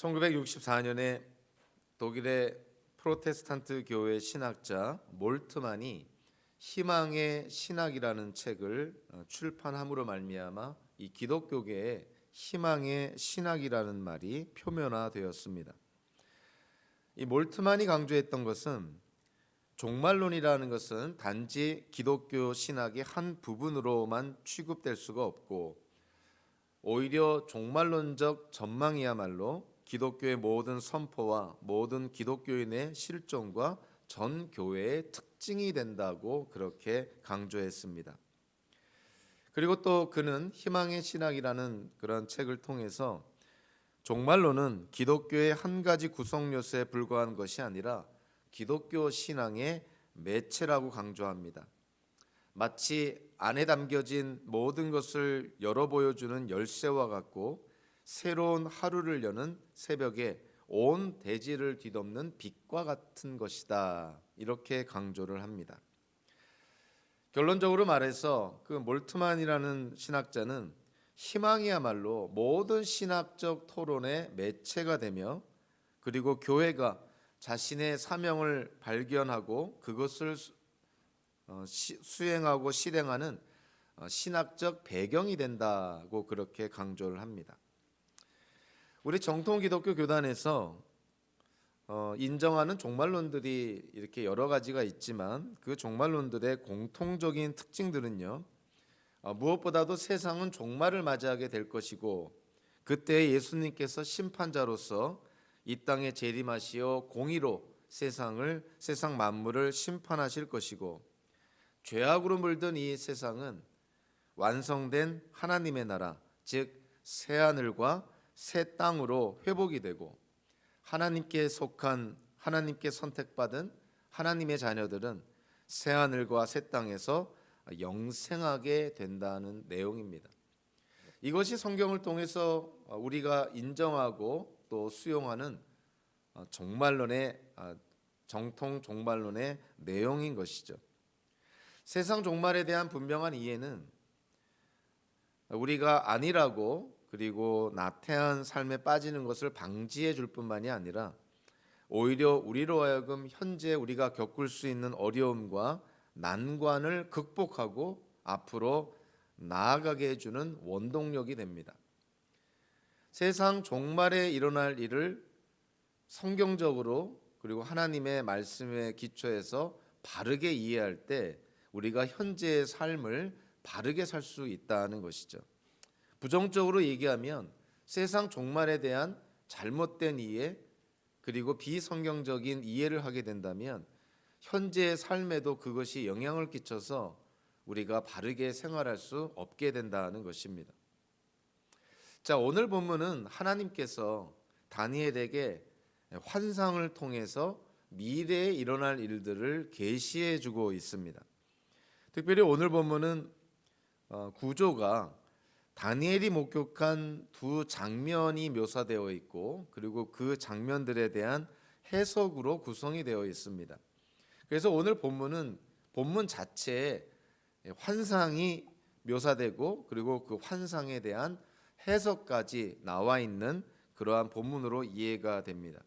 1964년에 독일의 프로테스탄트 교회 신학자 몰트만이 희망의 신학이라는 책을 출판함으로 말미암아 이 기독교계에 희망의 신학이라는 말이 표면화되었습니다. 이 몰트만이 강조했던 것은 종말론이라는 것은 단지 기독교 신학의 한 부분으로만 취급될 수가 없고, 오히려 종말론적 전망이야말로 기독교의 모든 선포와 모든 기독교인의 실존과 전 교회의 특징이 된다고 그렇게 강조했습니다. 그리고 또 그는 희망의 신학이라는 그런 책을 통해서 종말론은 기독교의 한 가지 구성 요소에 불과한 것이 아니라 기독교 신앙의 매체라고 강조합니다. 마치 안에 담겨진 모든 것을 열어 보여주는 열쇠와 같고, 새로운 하루를 여는 새벽에 온 대지를 뒤덮는 빛과 같은 것이다, 이렇게 강조를 합니다. 결론적으로 말해서 그 몰트만이라는 신학자는 희망이야말로 모든 신학적 토론의 매체가 되며, 그리고 교회가 자신의 사명을 발견하고 그것을 수행하고 실행하는 신학적 배경이 된다고 그렇게 강조를 합니다. 우리 정통 기독교 교단에서 인정하는 종말론들이 이렇게 여러 가지가 있지만, 그 종말론들의 공통적인 특징들은요, 무엇보다도 세상은 종말을 맞이하게 될 것이고, 그때 예수님께서 심판자로서 이 땅에 재림하시어 공의로 세상 만물을 심판하실 것이고, 죄악으로 물든 이 세상은 완성된 하나님의 나라, 즉 새하늘과 새 땅으로 회복이 되고, 하나님께 속한, 하나님께 선택받은 하나님의 자녀들은 새하늘과 새 땅에서 영생하게 된다는 내용입니다. 이것이 성경을 통해서 우리가 인정하고 또 수용하는 종말론의 정통 종말론의 내용인 것이죠. 세상 종말에 대한 분명한 이해는 우리가 안일하고 그리고 나태한 삶에 빠지는 것을 방지해 줄 뿐만이 아니라, 오히려 우리로 하여금 현재 우리가 겪을 수 있는 어려움과 난관을 극복하고 앞으로 나아가게 해주는 원동력이 됩니다. 세상 종말에 일어날 일을 성경적으로 그리고 하나님의 말씀에 기초해서 바르게 이해할 때 우리가 현재의 삶을 바르게 살 수 있다는 것이죠. 부정적으로 얘기하면 세상 종말에 대한 잘못된 이해 그리고 비성경적인 이해를 하게 된다면 현재의 삶에도 그것이 영향을 끼쳐서 우리가 바르게 생활할 수 없게 된다는 것입니다. 자, 오늘 본문은 하나님께서 다니엘에게 환상을 통해서 미래에 일어날 일들을 계시해 주고 있습니다. 특별히 오늘 본문은 구조가 다니엘이 목격한 두 장면이 묘사되어 있고, 그리고 그 장면들에 대한 해석으로 구성이 되어 있습니다. 그래서 오늘 본문은 본문 자체에 환상이 묘사되고, 그리고 그 환상에 대한 해석까지 나와 있는 그러한 본문으로 이해가 됩니다.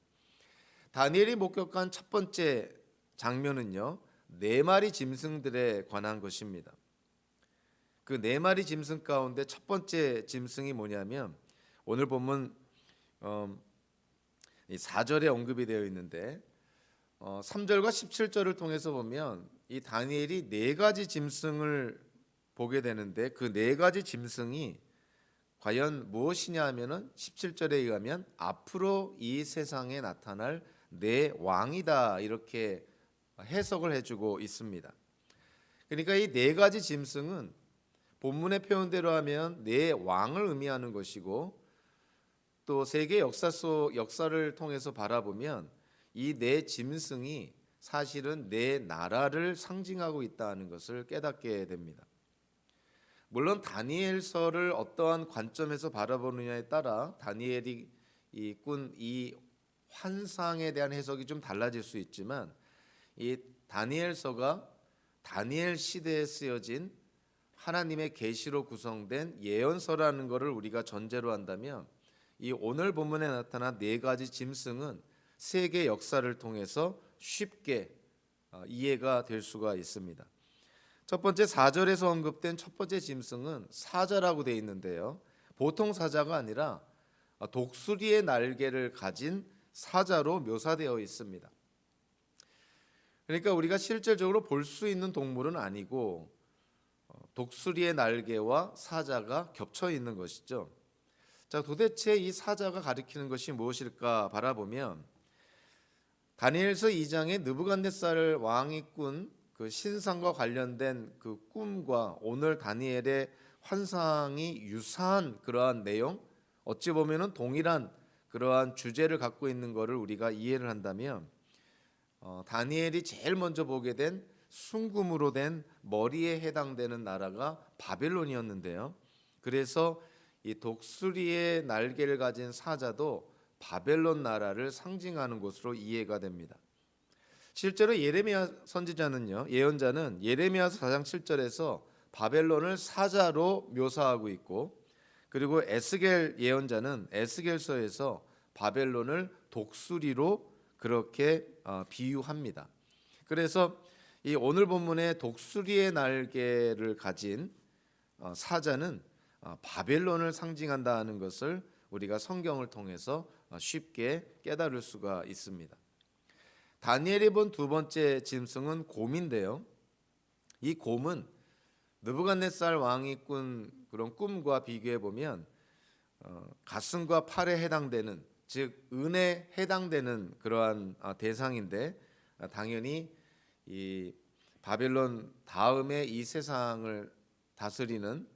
다니엘이 목격한 첫 번째 장면은요, 네 마리 짐승들에 관한 것입니다. 그 네 마리 짐승 가운데 첫 번째 짐승이 뭐냐면, 오늘 본문 4절에 언급이 되어 있는데 3절과 17절을 통해서 보면 이 다니엘이 네 가지 짐승을 보게 되는데, 그 네 가지 짐승이 과연 무엇이냐 하면은 17절에 의하면 앞으로 이 세상에 나타날 네 왕이다, 이렇게 해석을 해주고 있습니다. 그러니까 이 네 가지 짐승은 본문의 표현대로 하면 네 왕을 의미하는 것이고, 또 세계 역사를 통해서 바라보면 이 네 짐승이 사실은 네 나라를 상징하고 있다는 것을 깨닫게 됩니다. 물론 다니엘서를 어떠한 관점에서 바라보느냐에 따라 다니엘이 꾼 이 환상에 대한 해석이 좀 달라질 수 있지만, 이 다니엘서가 다니엘 시대에 쓰여진 하나님의 계시로 구성된 예언서라는 것을 우리가 전제로 한다면, 이 오늘 본문에 나타난 네 가지 짐승은 세계 역사를 통해서 쉽게 이해가 될 수가 있습니다. 첫 번째 4절에서 언급된 첫 번째 짐승은 사자라고 되어 있는데요. 보통 사자가 아니라 독수리의 날개를 가진 사자로 묘사되어 있습니다. 그러니까 우리가 실질적으로 볼 수 있는 동물은 아니고 독수리의 날개와 사자가 겹쳐 있는 것이죠. 자, 도대체 이 사자가 가리키는 것이 무엇일까 바라보면 다니엘서 2장에 느부갓네살 왕이 꾼 그 신상과 관련된 그 꿈과 오늘 다니엘의 환상이 유사한 그러한 내용, 어찌 보면은 동일한 그러한 주제를 갖고 있는 것을 우리가 이해를 한다면 다니엘이 제일 먼저 보게 된 순금으로 된 머리에 해당되는 나라가 바벨론이었는데요. 그래서 이 독수리의 날개를 가진 사자도 바벨론 나라를 상징하는 것으로 이해가 됩니다. 실제로 예레미야 선지자는요, 예언자는 예레미야서 4장 7절에서 바벨론을 사자로 묘사하고 있고, 그리고 에스겔 예언자는 에스겔서에서 바벨론을 독수리로 그렇게 비유합니다. 그래서 이 오늘 본문의 독수리의 날개를 가진 사자는 바벨론을 상징한다는 것을 우리가 성경을 통해서 쉽게 깨달을 수가 있습니다. 다니엘이 본 두 번째 짐승은 곰인데요. 이 곰은 느부갓네살 왕이 꾼 그런 꿈과 비교해 보면 가슴과 팔에 해당되는, 즉 은에 해당되는 그러한 대상인데, 당연히 이 바벨론 다음에 이 세상을 다스리는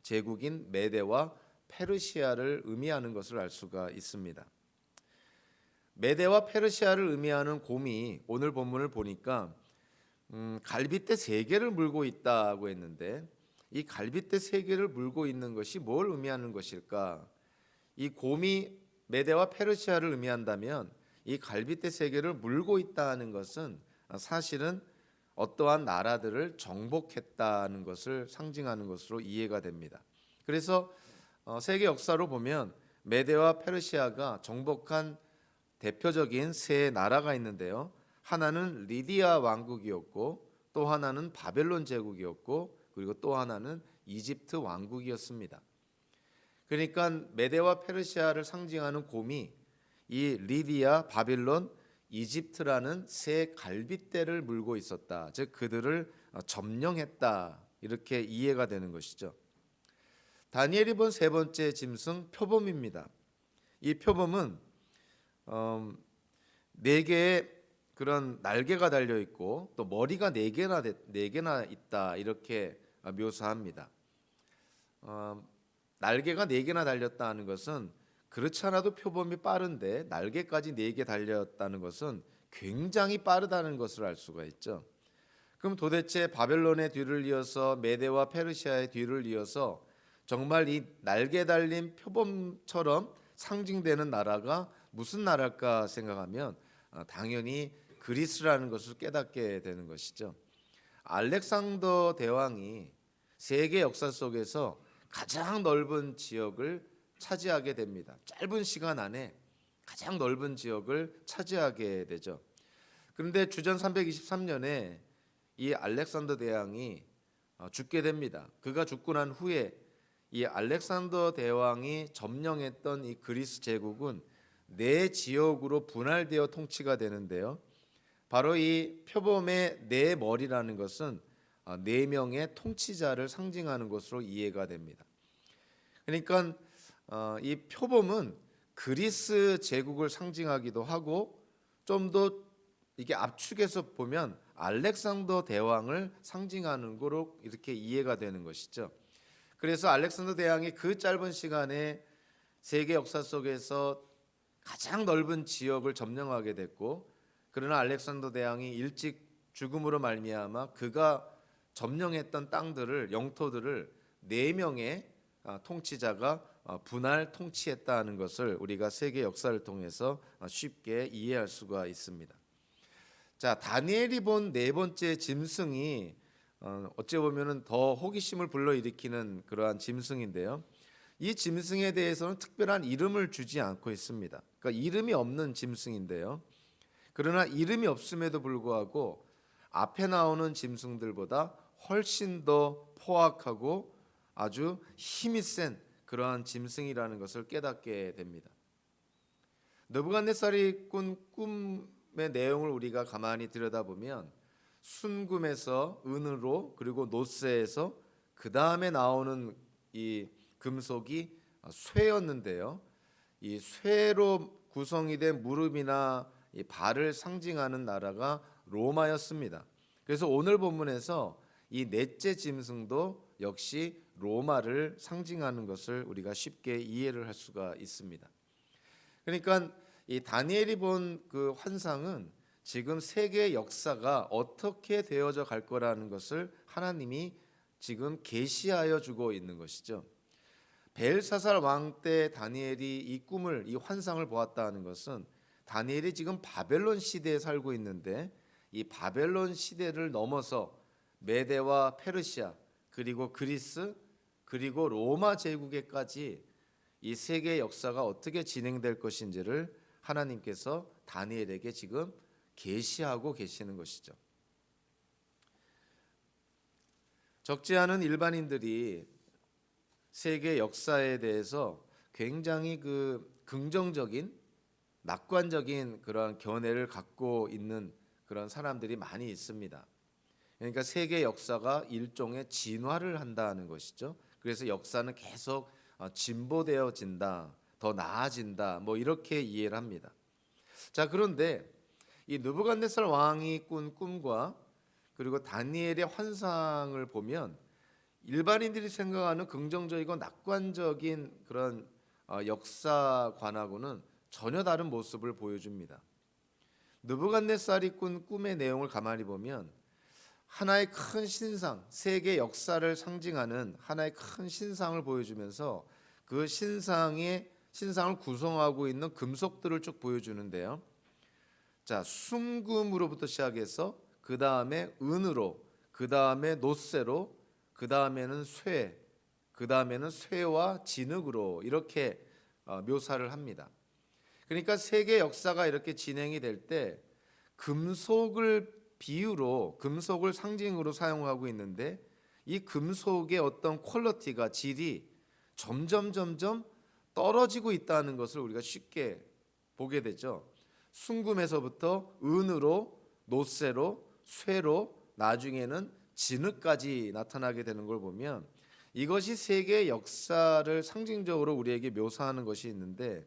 제국인 메데와 페르시아를 의미하는 것을 알 수가 있습니다. 메데와 페르시아를 의미하는 곰이 오늘 본문을 보니까 갈빗대 3개를 물고 있다고 했는데, 이 갈빗대 3개를 물고 있는 것이 뭘 의미하는 것일까? 이 곰이 메데와 페르시아를 의미한다면 이 갈빗대 3개를 물고 있다는 것은 사실은 어떠한 나라들을 정복했다는 것을 상징하는 것으로 이해가 됩니다. 그래서 세계 역사로 보면 메데와 페르시아가 정복한 대표적인 세 나라가 있는데요. 하나는 리디아 왕국이었고, 또 하나는 바벨론 제국이었고, 그리고 또 하나는 이집트 왕국이었습니다. 그러니까 메데와 페르시아를 상징하는 곰이 이 리디아, 바빌론, 이집트라는 세 갈빗대를 물고 있었다. 즉 그들을 점령했다. 이렇게 이해가 되는 것이죠. 다니엘이 본 세 번째 짐승 표범입니다. 이 표범은 4개의 그런 날개가 달려 있고 또 머리가 4개나 있다, 이렇게 묘사합니다. 날개가 4개나 달렸다는 것은 그렇지 않아도 표범이 빠른데 날개까지 4개 달렸다는 것은 굉장히 빠르다는 것을 알 수가 있죠. 그럼 도대체 바벨론의 뒤를 이어서 메데와 페르시아의 뒤를 이어서 정말 이 날개 달린 표범처럼 상징되는 나라가 무슨 나라일까 생각하면 당연히 그리스라는 것을 깨닫게 되는 것이죠. 알렉산더 대왕이 세계 역사 속에서 가장 넓은 지역을 차지하게 됩니다. 짧은 시간 안에 가장 넓은 지역을 차지하게 되죠. 그런데 주전 323년에 이 알렉산더 대왕이 죽게 됩니다. 그가 죽고 난 후에 이 알렉산더 대왕이 점령했던 이 그리스 제국은 4지역으로 분할되어 통치가 되는데요. 바로 이 표범의 4머리라는 것은 4명의 통치자를 상징하는 것으로 이해가 됩니다. 그러니까 이 표범은 그리스 제국을 상징하기도 하고, 좀 더 이게 압축해서 보면 알렉산더 대왕을 상징하는 거로 이렇게 이해가 되는 것이죠. 그래서 알렉산더 대왕이 그 짧은 시간에 세계 역사 속에서 가장 넓은 지역을 점령하게 됐고, 그러나 알렉산더 대왕이 일찍 죽음으로 말미암아 그가 점령했던 땅들을, 영토들을 4명의 통치자가 분할 통치했다는 것을 우리가 세계 역사를 통해서 쉽게 이해할 수가 있습니다. 자, 다니엘이 본 4번째 짐승이 어찌 보면은 더 호기심을 불러일으키는 그러한 짐승인데요. 이 짐승에 대해서는 특별한 이름을 주지 않고 있습니다. 그러니까 이름이 없는 짐승인데요. 그러나 이름이 없음에도 불구하고 앞에 나오는 짐승들보다 훨씬 더 포악하고 아주 힘이 센 그러한 짐승이라는 것을 깨닫게 됩니다. 느부갓네살이 꾼 꿈의 내용을 우리가 가만히 들여다보면 순금에서 은으로 그리고 노쇠에서 그 다음에 나오는 이 금속이 쇠였는데요. 이 쇠로 구성이 된 무릎이나 이 발을 상징하는 나라가 로마였습니다. 그래서 오늘 본문에서 이 넷째 짐승도 역시 로마를 상징하는 것을 우리가 쉽게 이해를 할 수가 있습니다. 그러니까 이 다니엘이 본 그 환상은 지금 세계의 역사가 어떻게 되어져 갈 거라는 것을 하나님이 지금 계시하여 주고 있는 것이죠. 벨사살 왕 때 다니엘이 이 꿈을 이 환상을 보았다는 것은 다니엘이 지금 바벨론 시대에 살고 있는데 이 바벨론 시대를 넘어서 메대와 페르시아 그리고 그리스 그리고 로마 제국에까지 이 세계 역사가 어떻게 진행될 것인지를 하나님께서 다니엘에게 지금 계시하고 계시는 것이죠. 적지 않은 일반인들이 세계 역사에 대해서 굉장히 그 긍정적인 낙관적인 그런 견해를 갖고 있는 그런 사람들이 많이 있습니다. 그러니까 세계 역사가 일종의 진화를 한다는 것이죠. 그래서 역사는 계속 진보되어진다, 더 나아진다, 뭐 이렇게 이해를 합니다. 자, 그런데 이 느부갓네살 왕이 꾼 꿈과 그리고 다니엘의 환상을 보면 일반인들이 생각하는 긍정적이고 낙관적인 그런 역사관하고는 전혀 다른 모습을 보여줍니다. 느부갓네살이 꾼 꿈의 내용을 가만히 보면 하나의 큰 신상, 세계 역사를 상징하는 하나의 큰 신상을 보여주면서 그 신상을 구성하고 있는 금속들을 쭉 보여주는데요. 자, 순금으로부터 시작해서 그 다음에 은으로, 그 다음에 노쇠로, 그 다음에는 쇠, 그 다음에는 쇠와 진흙으로 이렇게 묘사를 합니다. 그러니까 세계 역사가 이렇게 진행이 될 때 금속을 비유로, 금속을 상징으로 사용하고 있는데 이 금속의 어떤 퀄리티가 질이 점점 떨어지고 있다는 것을 우리가 쉽게 보게 되죠. 순금에서부터 은으로, 노쇠로, 쇠로, 나중에는 진흙까지 나타나게 되는 걸 보면 이것이 세계의 역사를 상징적으로 우리에게 묘사하는 것이 있는데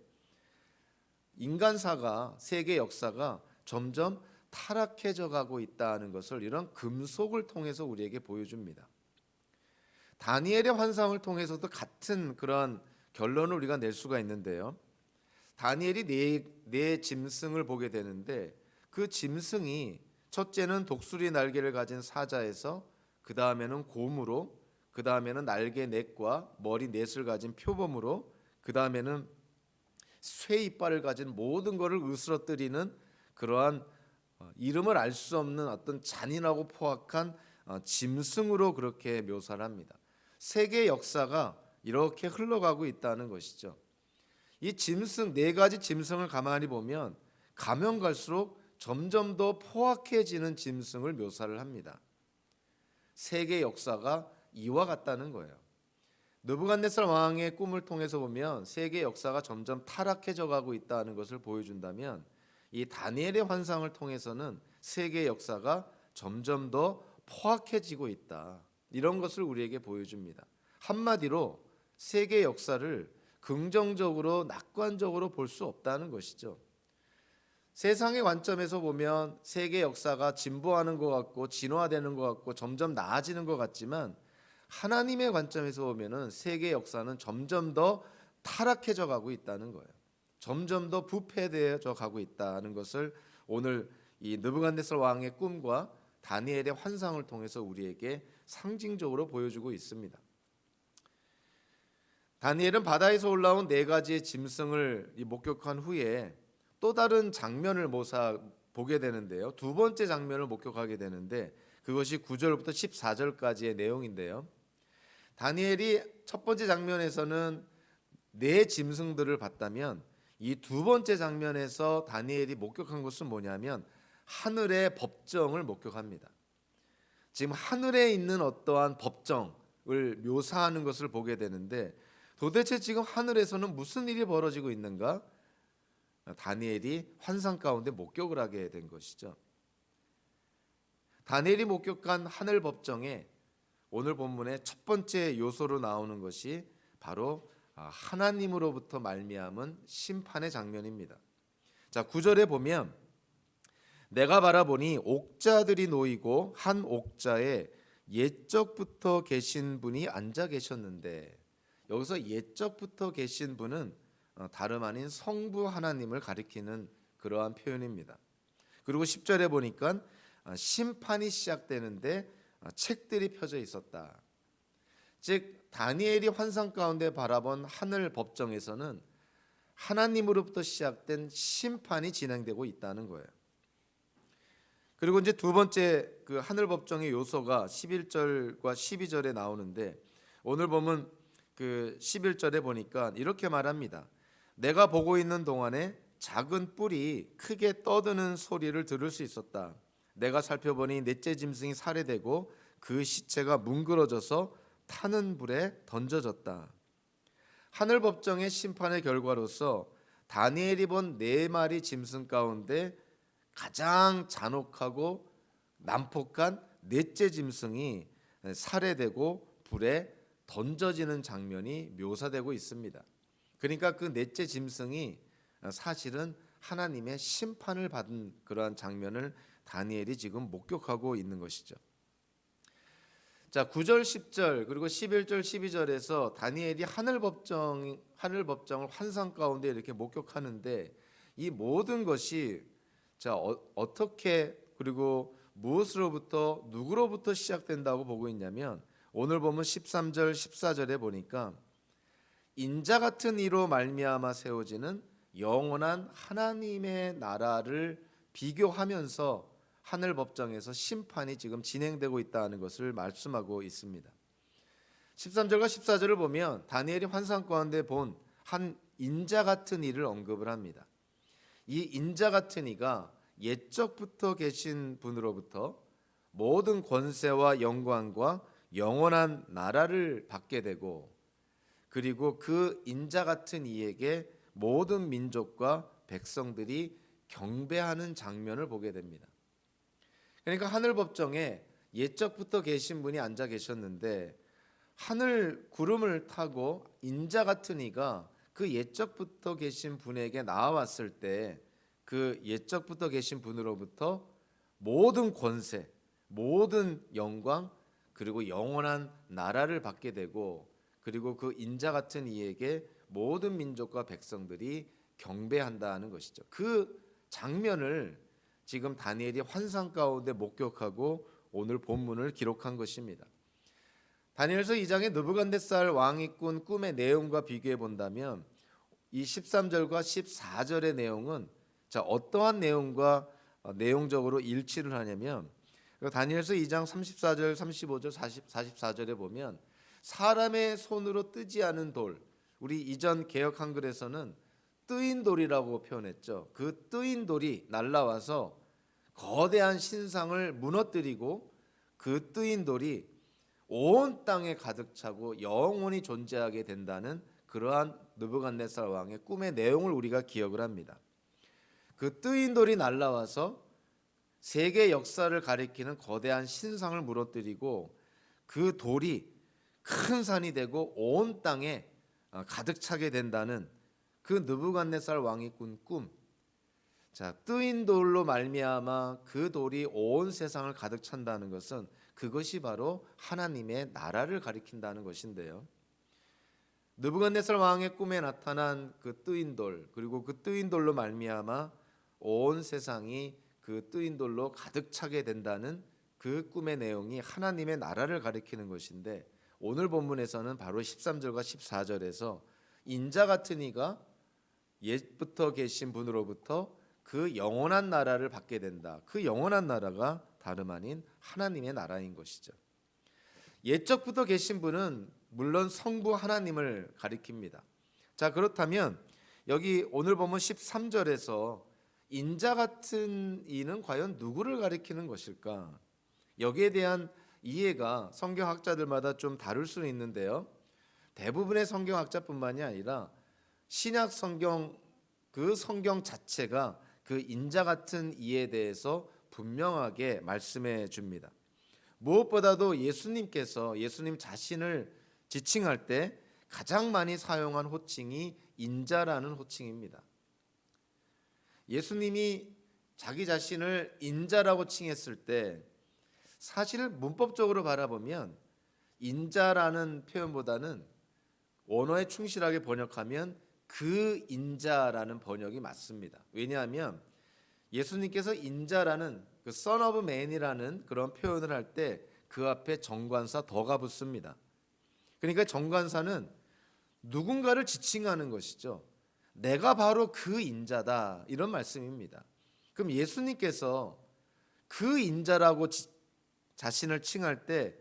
인간사가 세계 역사가 점점 타락해져 가고 있다는 것을 이런 금속을 통해서 우리에게 보여줍니다. 다니엘의 환상을 통해서도 같은 그런 결론을 우리가 낼 수가 있는데요. 다니엘이 네 짐승을 보게 되는데 그 짐승이 첫째는 독수리 날개를 가진 사자에서 그 다음에는 곰으로 그 다음에는 날개 넷과 머리 넷을 가진 표범으로 그 다음에는 쇠 이빨을 가진 모든 것을 으스러뜨리는 그러한 이름을 알 수 없는 어떤 잔인하고 포악한 짐승으로 그렇게 묘사를 합니다. 세계 역사가 이렇게 흘러가고 있다는 것이죠. 이 짐승 네 가지 짐승을 가만히 보면 가면 갈수록 점점 더 포악해지는 짐승을 묘사를 합니다. 세계 역사가 이와 같다는 거예요. 느부갓네살 왕의 꿈을 통해서 보면 세계 역사가 점점 타락해져 가고 있다는 것을 보여준다면 이 다니엘의 환상을 통해서는 세계 역사가 점점 더 포악해지고 있다. 이런 것을 우리에게 보여줍니다. 한마디로 세계 역사를 긍정적으로 낙관적으로 볼 수 없다는 것이죠. 세상의 관점에서 보면 세계 역사가 진보하는 것 같고 진화되는 것 같고 점점 나아지는 것 같지만 하나님의 관점에서 보면은 세계 역사는 점점 더 타락해져 가고 있다는 거예요. 점점 더 부패되어져 가고 있다는 것을 오늘 이 느부갓네살 왕의 꿈과 다니엘의 환상을 통해서 우리에게 상징적으로 보여주고 있습니다. 다니엘은 바다에서 올라온 네 가지의 짐승을 목격한 후에 또 다른 장면을 보게 되는데요. 두 번째 장면을 목격하게 되는데 그것이 9절부터 14절까지의 내용인데요. 다니엘이 첫 번째 장면에서는 네 짐승들을 봤다면 이 두 번째 장면에서 다니엘이 목격한 것은 뭐냐면 하늘의 법정을 목격합니다. 지금 하늘에 있는 어떠한 법정을 묘사하는 것을 보게 되는데 도대체 지금 하늘에서는 무슨 일이 벌어지고 있는가? 다니엘이 환상 가운데 목격을 하게 된 것이죠. 다니엘이 목격한 하늘 법정에 오늘 본문의 첫 번째 요소로 나오는 것이 바로 하나님으로부터 말미암은 심판의 장면입니다. 자, 9절에 보면 내가 바라보니 옥자들이 놓이고 한 옥자에 옛적부터 계신 분이 앉아 계셨는데, 여기서 옛적부터 계신 분은 다름 아닌 성부 하나님을 가리키는 그러한 표현입니다. 그리고 10절에 보니까 심판이 시작되는데 책들이 펴져 있었다. 즉 다니엘이 환상 가운데 바라본 하늘 법정에서는 하나님으로부터 시작된 심판이 진행되고 있다는 거예요. 그리고 이제 두 번째 그 하늘 법정의 요소가 11절과 12절에 나오는데, 오늘 보면 그 11절에 보니까 이렇게 말합니다. 내가 보고 있는 동안에 작은 뿔이 크게 떠드는 소리를 들을 수 있었다. 내가 살펴보니 넷째 짐승이 살해되고 그 시체가 뭉그러져서 타는 불에 던져졌다. 하늘 법정의 심판의 결과로서 다니엘이 본 네 마리 짐승 가운데 가장 잔혹하고 난폭한 넷째 짐승이 살해되고 불에 던져지는 장면이 묘사되고 있습니다. 그러니까 그 넷째 짐승이 사실은 하나님의 심판을 받은 그러한 장면을 다니엘이 지금 목격하고 있는 것이죠. 자, 9절, 10절 그리고 11절, 12절에서 다니엘이 하늘 법정을 환상 가운데 이렇게 목격하는데, 이 모든 것이 자 어떻게 그리고 무엇으로부터 누구로부터 시작된다고 보고 있냐면, 오늘 보면 13절, 14절에 보니까 인자 같은 이로 말미암아 세워지는 영원한 하나님의 나라를 비교하면서 하늘 법정에서 심판이 지금 진행되고 있다는 것을 말씀하고 있습니다. 13절과 14절을 보면 다니엘이 환상 가운데 본 한 인자 같은 이를 언급을 합니다. 이 인자 같은 이가 옛적부터 계신 분으로부터 모든 권세와 영광과 영원한 나라를 받게 되고, 그리고 그 인자 같은 이에게 모든 민족과 백성들이 경배하는 장면을 보게 됩니다. 그러니까 하늘 법정에 옛적부터 계신 분이 앉아 계셨는데, 하늘 구름을 타고 인자 같은 이가 그 옛적부터 계신 분에게 나와왔을 때 그 옛적부터 계신 분으로부터 모든 권세, 모든 영광, 그리고 영원한 나라를 받게 되고, 그리고 그 인자 같은 이에게 모든 민족과 백성들이 경배한다는 것이죠. 그 장면을 지금 다니엘이 환상 가운데 목격하고 오늘 본문을 기록한 것입니다. 다니엘서 2장의 느부갓네살 왕이 꾼 꿈의 내용과 비교해 본다면 이 13절과 14절의 내용은 어떠한 내용과 내용적으로 일치를 하냐면, 다니엘서 2장 34절, 35절, 44절에 보면 사람의 손으로 뜨지 않은 돌, 우리 이전 개역 한글에서는 뜨인 돌이라고 표현했죠. 그 뜨인 돌이 날라와서 거대한 신상을 무너뜨리고 그 뜨인 돌이 온 땅에 가득 차고 영원히 존재하게 된다는 그러한 느부갓네살 왕의 꿈의 내용을 우리가 기억을 합니다. 그 뜨인 돌이 날라와서 세계 역사를 가리키는 거대한 신상을 무너뜨리고 그 돌이 큰 산이 되고 온 땅에 가득 차게 된다는 그 느부갓네살 왕이 꾼 꿈. 자, 뜨인 돌로 말미암아 그 돌이 온 세상을 가득 찬다는 것은 그것이 바로 하나님의 나라를 가리킨다는 것인데요. 느부갓네살 왕의 꿈에 나타난 그 뜨인 돌, 그리고 그 뜨인 돌로 말미암아 온 세상이 그 뜨인 돌로 가득 차게 된다는 그 꿈의 내용이 하나님의 나라를 가리키는 것인데, 오늘 본문에서는 바로 13절과 14절에서 인자 같은 이가 옛부터 계신 분으로부터 그 영원한 나라를 받게 된다. 그 영원한 나라가 다름 아닌 하나님의 나라인 것이죠. 옛적부터 계신 분은 물론 성부 하나님을 가리킵니다. 자, 그렇다면 여기 오늘 보면 13절에서 인자 같은 이는 과연 누구를 가리키는 것일까? 여기에 대한 이해가 성경학자들마다 좀 다를 수는 있는데요. 대부분의 성경학자뿐만이 아니라 신약 성경 그 성경 자체가 그 인자 같은 이에 대해서 분명하게 말씀해 줍니다. 무엇보다도 예수님께서 예수님 자신을 지칭할 때 가장 많이 사용한 호칭이 인자라는 호칭입니다. 예수님이 자기 자신을 인자라고 칭했을 때 사실 문법적으로 바라보면 인자라는 표현보다는 원어에 충실하게 번역하면 그 인자라는 번역이 맞습니다. 왜냐하면 예수님께서 인자라는 그 Son of Man이라는 그런 표현을 할 때 그 앞에 정관사 더가 붙습니다. 그러니까 정관사는 누군가를 지칭하는 것이죠. 내가 바로 그 인자다, 이런 말씀입니다. 그럼 예수님께서 그 인자라고 자신을 칭할 때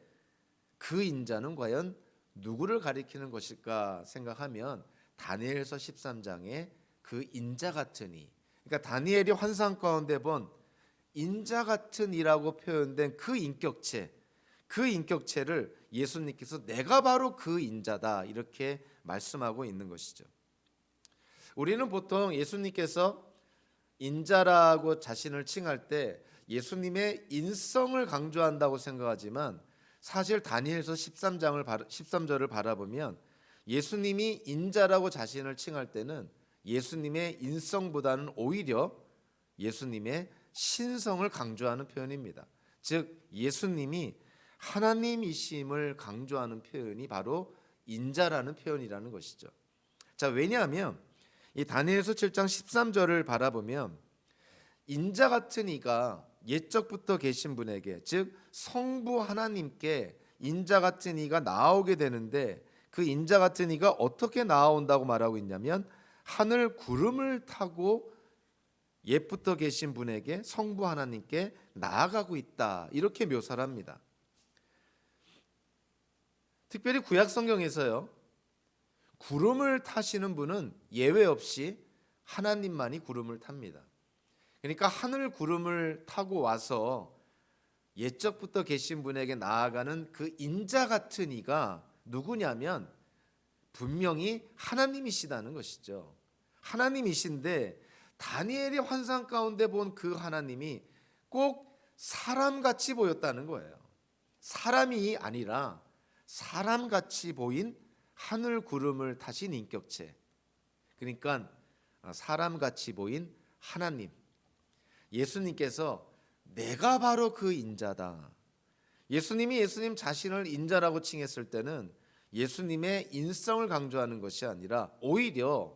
그 인자는 과연 누구를 가리키는 것일까 생각하면 다니엘서 13장에 그 인자 같은 이, 그러니까 다니엘이 환상 가운데 본 인자 같은 이라고 표현된 그 인격체, 그 인격체를 예수님께서 내가 바로 그 인자다 이렇게 말씀하고 있는 것이죠. 우리는 보통 예수님께서 인자라고 자신을 칭할 때 예수님의 인성을 강조한다고 생각하지만 사실 다니엘서 13절을 바라보면 예수님이 인자라고 자신을 칭할 때는 예수님의 인성보다는 오히려 예수님의 신성을 강조하는 표현입니다. 즉 예수님이 하나님이심을 강조하는 표현이 바로 인자라는 표현이라는 것이죠. 자, 왜냐하면 이 다니엘서 7장 13절을 바라보면 인자 같은 이가 옛적부터 계신 분에게, 즉 성부 하나님께 인자 같은 이가 나오게 되는데 그 인자 같은 이가 어떻게 나온다고 말하고 있냐면 하늘 구름을 타고 옛부터 계신 분에게, 성부 하나님께 나아가고 있다, 이렇게 묘사를 합니다. 특별히 구약 성경에서요, 구름을 타시는 분은 예외 없이 하나님만이 구름을 탑니다. 그러니까 하늘 구름을 타고 와서 옛적부터 계신 분에게 나아가는 그 인자 같은 이가 누구냐면 분명히 하나님이시다는 것이죠. 하나님이신데 다니엘이 환상 가운데 본 그 하나님이 꼭 사람같이 보였다는 거예요. 사람이 아니라 사람같이 보인 하늘 구름을 타신 인격체, 그러니까 사람같이 보인 하나님, 예수님께서 내가 바로 그 인자다. 예수님이 예수님 자신을 인자라고 칭했을 때는 예수님의 인성을 강조하는 것이 아니라 오히려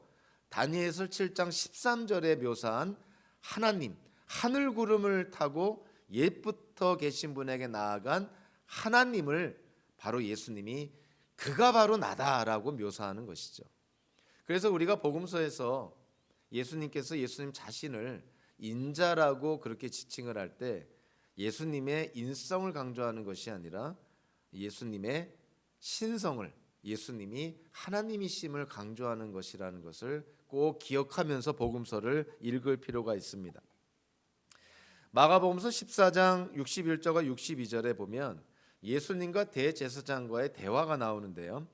다니엘서 7장 13절에 묘사한 하나님, 하늘 구름을 타고 옛부터 계신 분에게 나아간 하나님을 바로 예수님이 그가 바로 나다라고 묘사하는 것이죠. 그래서 우리가 복음서에서 예수님께서 예수님 자신을 인자라고 그렇게 지칭을 할 때 예수님의 인성을 강조하는 것이 아니라 예수님의 신성을, 예수님이 하나님이심을 강조하는 것이라는 것을 꼭 기억하면서 복음서를 읽을 필요가 있습니다. 마가복음서 14장 61절과 62절에 보면 예수님과 대제사장과의 대화가 나오는데요.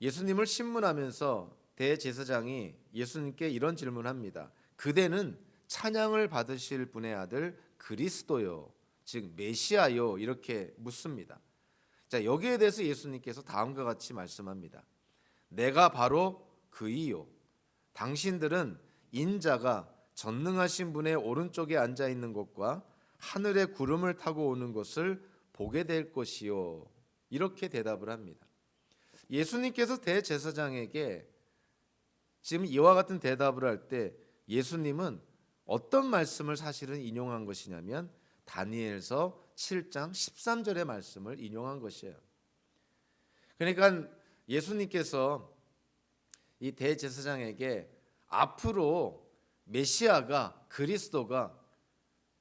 예수님을 신문하면서 대제사장이 예수님께 이런 질문합니다. 그대는 찬양을 받으실 분의 아들 그리스도요, 즉 메시아요, 이렇게 묻습니다. 자, 여기에 대해서 예수님께서 다음과 같이 말씀합니다. 내가 바로 그이요, 당신들은 인자가 전능하신 분의 오른쪽에 앉아 있는 것과 하늘의 구름을 타고 오는 것을 보게 될 것이요, 이렇게 대답을 합니다. 예수님께서 대제사장에게 지금 이와 같은 대답을 할 때 예수님은 어떤 말씀을 사실은 인용한 것이냐면 다니엘서 7장 13절의 말씀을 인용한 것이에요. 그러니까 예수님께서 이 대제사장에게 앞으로 메시아가, 그리스도가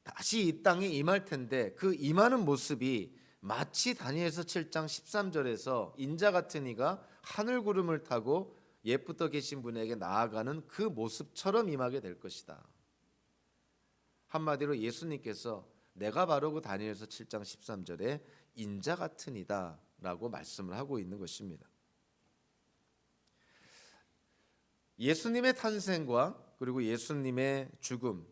다시 이 땅에 임할 텐데 그 임하는 모습이 마치 다니엘서 7장 13절에서 인자 같은 이가 하늘 구름을 타고 옛부터 계신 분에게 나아가는 그 모습처럼 임하게 될 것이다. 한마디로 예수님께서 내가 바로 그 다니엘서 7장 13절에 인자 같은 이다 라고 말씀을 하고 있는 것입니다. 예수님의 탄생과 그리고 예수님의 죽음,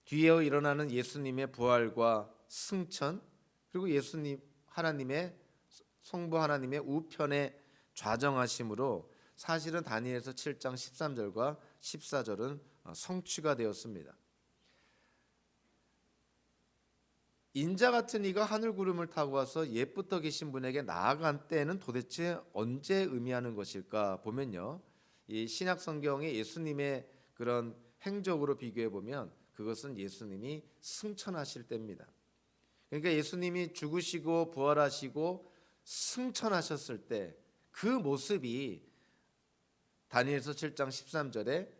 뒤에 일어나는 예수님의 부활과 승천, 그리고 예수님 하나님의 성부 하나님의 우편에 좌정하심으로 사실은 다니엘서 7장 13절과 14절은 성취가 되었습니다. 인자 같은 이가 하늘 구름을 타고 와서 옛부터 계신 분에게 나아간 때는 도대체 언제 의미하는 것일까 보면요, 이 신약 성경의 예수님의 그런 행적으로 비교해 보면 그것은 예수님이 승천하실 때입니다. 그러니까 예수님이 죽으시고 부활하시고 승천하셨을 때 그 모습이 다니엘서 7장 13절에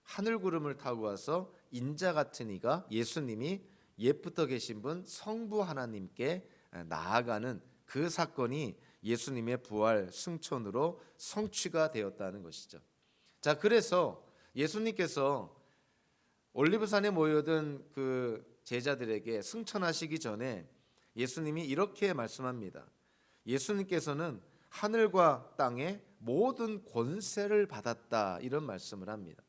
하늘 구름을 타고 와서 인자 같은 이가 예수님이 옛부터 계신 분 성부 하나님께 나아가는 그 사건이 예수님의 부활 승천으로 성취가 되었다는 것이죠. 자, 그래서 예수님께서 올리브산에 모여든 그 제자들에게 승천하시기 전에 예수님이 이렇게 말씀합니다. 예수님께서는 하늘과 땅의 모든 권세를 받았다, 이런 말씀을 합니다.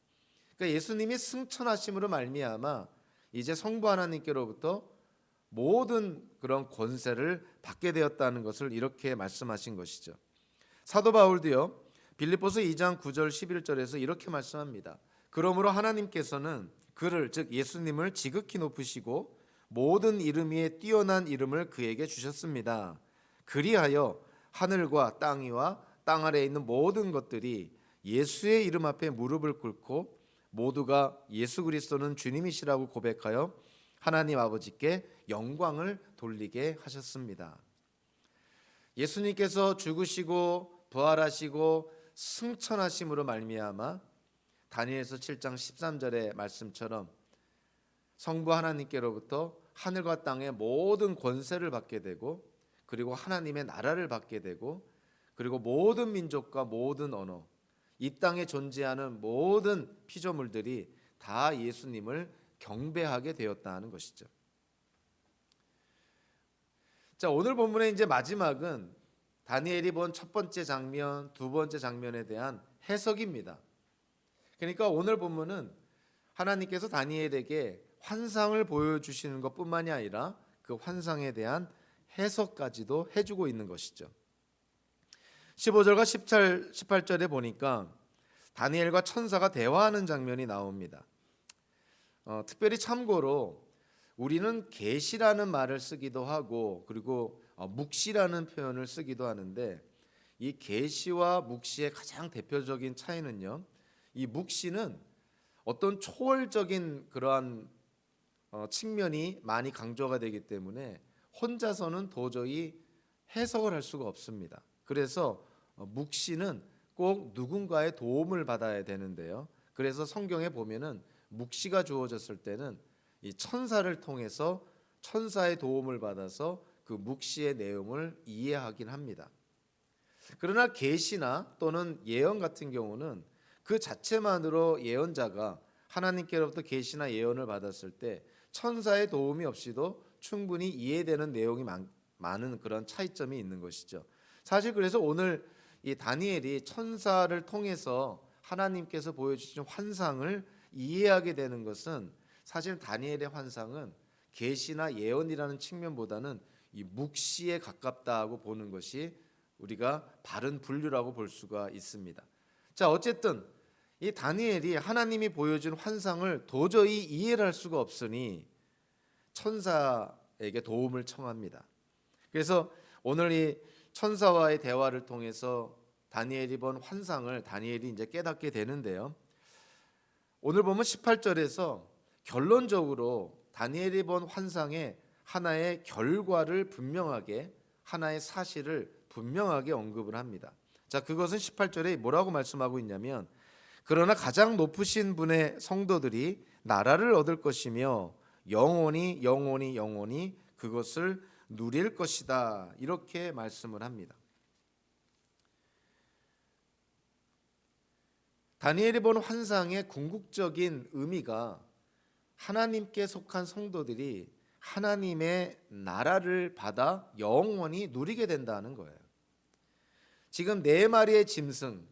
그러니까 예수님이 승천하심으로 말미암아 이제 성부 하나님께로부터 모든 그런 권세를 받게 되었다는 것을 이렇게 말씀하신 것이죠. 사도 바울도요, 빌립보서 2장 9절 11절에서 이렇게 말씀합니다. 그러므로 하나님께서는 그를, 즉 예수님을 지극히 높으시고 모든 이름 위에 뛰어난 이름을 그에게 주셨습니다. 그리하여 하늘과 땅 위와 땅 아래에 있는 모든 것들이 예수의 이름 앞에 무릎을 꿇고 모두가 예수 그리스도는 주님이시라고 고백하여 하나님 아버지께 영광을 돌리게 하셨습니다. 예수님께서 죽으시고 부활하시고 승천하심으로 말미암아 다니엘서 7장 13절의 말씀처럼 성부 하나님께로부터 하늘과 땅의 모든 권세를 받게 되고, 그리고 하나님의 나라를 받게 되고, 그리고 모든 민족과 모든 언어, 이 땅에 존재하는 모든 피조물들이 다 예수님을 경배하게 되었다는 것이죠. 자, 오늘 본문의 이제 마지막은 다니엘이 본 첫 번째 장면, 두 번째 장면에 대한 해석입니다. 그러니까 오늘 본문은 하나님께서 다니엘에게 환상을 보여주시는 것뿐만이 아니라 그 환상에 대한 해석까지도 해주고 있는 것이죠. 15절과 18절에 보니까 다니엘과 천사가 대화하는 장면이 나옵니다. 특별히 참고로 우리는 계시라는 말을 쓰기도 하고, 그리고 묵시라는 표현을 쓰기도 하는데, 이 계시와 묵시의 가장 대표적인 차이는요, 이 묵시는 어떤 초월적인 그러한 측면이 많이 강조가 되기 때문에 혼자서는 도저히 해석을 할 수가 없습니다. 그래서 묵시는 꼭 누군가의 도움을 받아야 되는데요, 그래서 성경에 보면은 묵시가 주어졌을 때는 이 천사를 통해서 천사의 도움을 받아서 그 묵시의 내용을 이해하긴 합니다. 그러나 계시나 또는 예언 같은 경우는 그 자체만으로 예언자가 하나님께로부터 계시나 예언을 받았을 때 천사의 도움이 없이도 충분히 이해되는 내용이 많은 그런 차이점이 있는 것이죠. 사실 그래서 오늘 이 다니엘이 천사를 통해서 하나님께서 보여주신 환상을 이해하게 되는 것은, 사실 다니엘의 환상은 계시나 예언이라는 측면보다는 이 묵시에 가깝다고 보는 것이 우리가 바른 분류라고 볼 수가 있습니다. 자, 어쨌든 이 다니엘이 하나님이 보여준 환상을 도저히 이해를 할 수가 없으니 천사에게 도움을 청합니다. 그래서 오늘 이 천사와의 대화를 통해서 다니엘이 본 환상을 다니엘이 이제 깨닫게 되는데요, 오늘 보면 18절에서 결론적으로 다니엘이 본 환상의 하나의 결과를 분명하게, 하나의 사실을 분명하게 언급을 합니다. 자, 그것은 18절에 뭐라고 말씀하고 있냐면, 그러나 가장 높으신 분의 성도들이 나라를 얻을 것이며 영원히 영원히 영원히 그것을 누릴 것이다, 이렇게 말씀을 합니다. 다니엘이 본 환상의 궁극적인 의미가 하나님께 속한 성도들이 하나님의 나라를 받아 영원히 누리게 된다는 거예요. 지금 네 마리의 짐승,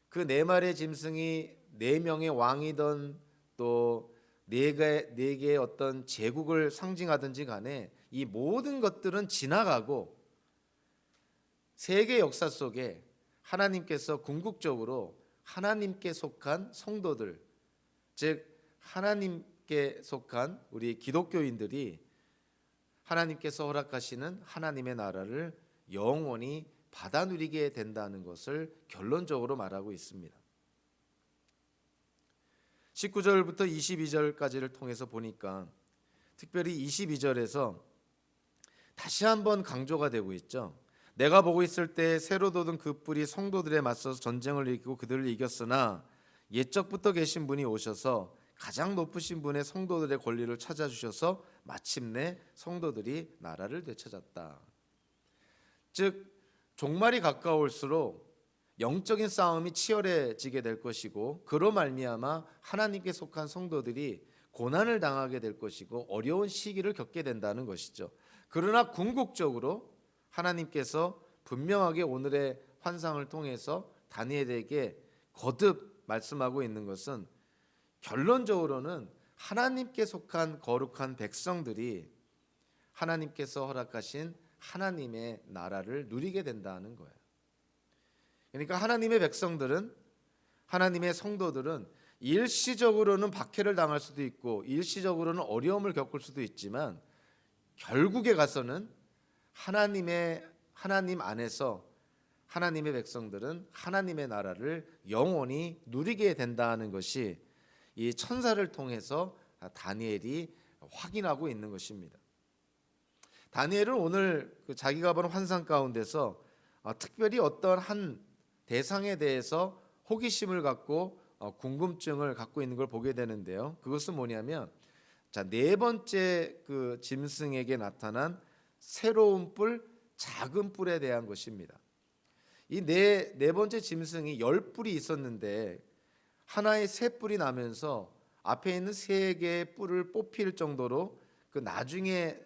그 네 마리의 짐승이 네 명의 왕이든 또 네 개의 어떤 제국을 상징하든지 간에 이 모든 것들은 지나가고 세계 역사 속에 하나님께서 궁극적으로 하나님께 속한 성도들, 즉 하나님께 속한 우리 기독교인들이 하나님께서 허락하시는 하나님의 나라를 영원히 받아 누리게 된다는 것을 결론적으로 말하고 있습니다. 19절부터 22절까지를 통해서 보니까 특별히 22절에서 다시 한번 강조가 되고 있죠. 내가 보고 있을 때 새로 돋은 그 뿔이 성도들에 맞서서 전쟁을 일으키고 그들을 이겼으나 옛적부터 계신 분이 오셔서 가장 높으신 분의 성도들의 권리를 찾아주셔서 마침내 성도들이 나라를 되찾았다. 즉 종말이 가까울수록 영적인 싸움이 치열해지게 될 것이고 그로 말미암아 하나님께 속한 성도들이 고난을 당하게 될 것이고 어려운 시기를 겪게 된다는 것이죠. 그러나 궁극적으로 하나님께서 분명하게 오늘의 환상을 통해서 다니엘에게 거듭 말씀하고 있는 것은 결론적으로는 하나님께 속한 거룩한 백성들이 하나님께서 허락하신 하나님의 나라를 누리게 된다는 거예요. 그러니까 하나님의 백성들은, 하나님의 성도들은 일시적으로는 박해를 당할 수도 있고 일시적으로는 어려움을 겪을 수도 있지만 결국에 가서는 하나님 안에서 하나님의 백성들은 하나님의 나라를 영원히 누리게 된다는 것이 이 천사를 통해서 다니엘이 확인하고 있는 것입니다. 다니엘은 오늘 자기가 본 환상 가운데서 특별히 어떤 한 대상에 대해서 호기심을 갖고 궁금증을 갖고 있는 걸 보게 되는데요. 그것은 뭐냐면 네 번째 그 짐승에게 나타난 새로운 뿔, 작은 뿔에 대한 것입니다. 이 네 번째 짐승이 10뿔이 있었는데 하나의 새 뿔이 나면서 앞에 있는 세 개의 뿔을 뽑힐 정도로 그 나중에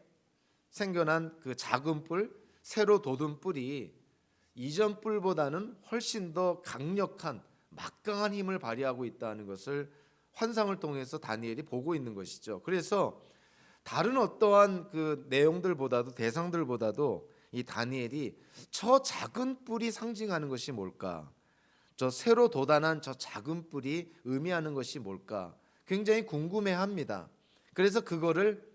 생겨난 그 작은 뿔, 새로 돋은 뿔이 이전 뿔보다는 훨씬 더 강력한 막강한 힘을 발휘하고 있다는 것을 환상을 통해서 다니엘이 보고 있는 것이죠. 그래서 다른 어떠한 그 내용들보다도 대상들보다도 이 다니엘이 저 작은 뿔이 상징하는 것이 뭘까? 저 새로 돋아난 저 작은 뿔이 의미하는 것이 뭘까? 굉장히 궁금해합니다. 그래서 그거를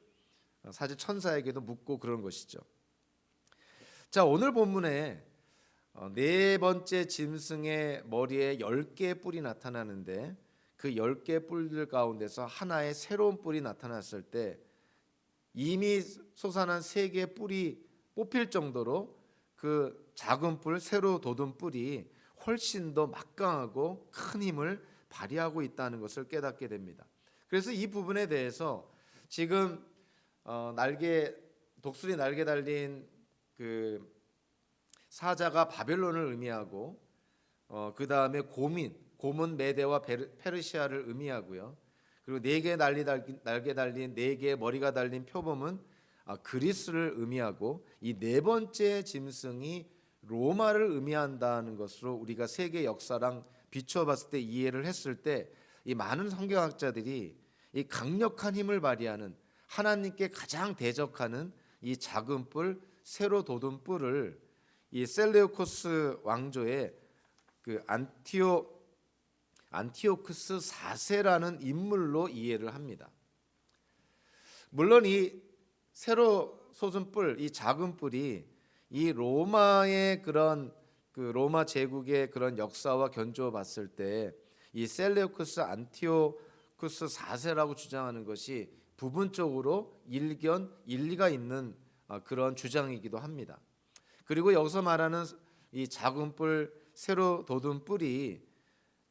사실 천사에게도 묻고 그런 것이죠. 자, 오늘 본문에 네 번째 짐승의 머리에 10개의 뿔이 나타나는데 그 10개의 뿔들 가운데서 하나의 새로운 뿔이 나타났을 때 이미 솟아난 3개의 뿔이 뽑힐 정도로 그 작은 뿔, 새로 돋은 뿔이 훨씬 더 막강하고 큰 힘을 발휘하고 있다는 것을 깨닫게 됩니다. 그래서 이 부분에 대해서 지금 독수리 날개 달린 그 사자가 바벨론을 의미하고 그 다음에 곰은 메대와 페르시아를 의미하고요. 그리고 날개 달린 네 개의 머리가 달린 표범은 그리스를 의미하고 이 네 번째 짐승이 로마를 의미한다는 것으로 우리가 세계 역사랑 비추어봤을 때 이해를 했을 때 이 많은 성경학자들이 이 강력한 힘을 발휘하는 하나님께 가장 대적하는 이 작은 뿔, 새로 돋은 뿔을 이 셀레우코스 왕조의 그 안티오쿠스 4세라는 인물로 이해를 합니다. 물론 이 새로 솟은 뿔, 이 작은 뿔이 이 로마의 그런 그 로마 제국의 그런 역사와 견주어 봤을 때 이 셀레우코스 안티오쿠스 4세라고 주장하는 것이 부분적으로 일리가 있는 그런 주장이기도 합니다. 그리고 여기서 말하는 이 작은 뿔, 새로 돋은 뿔이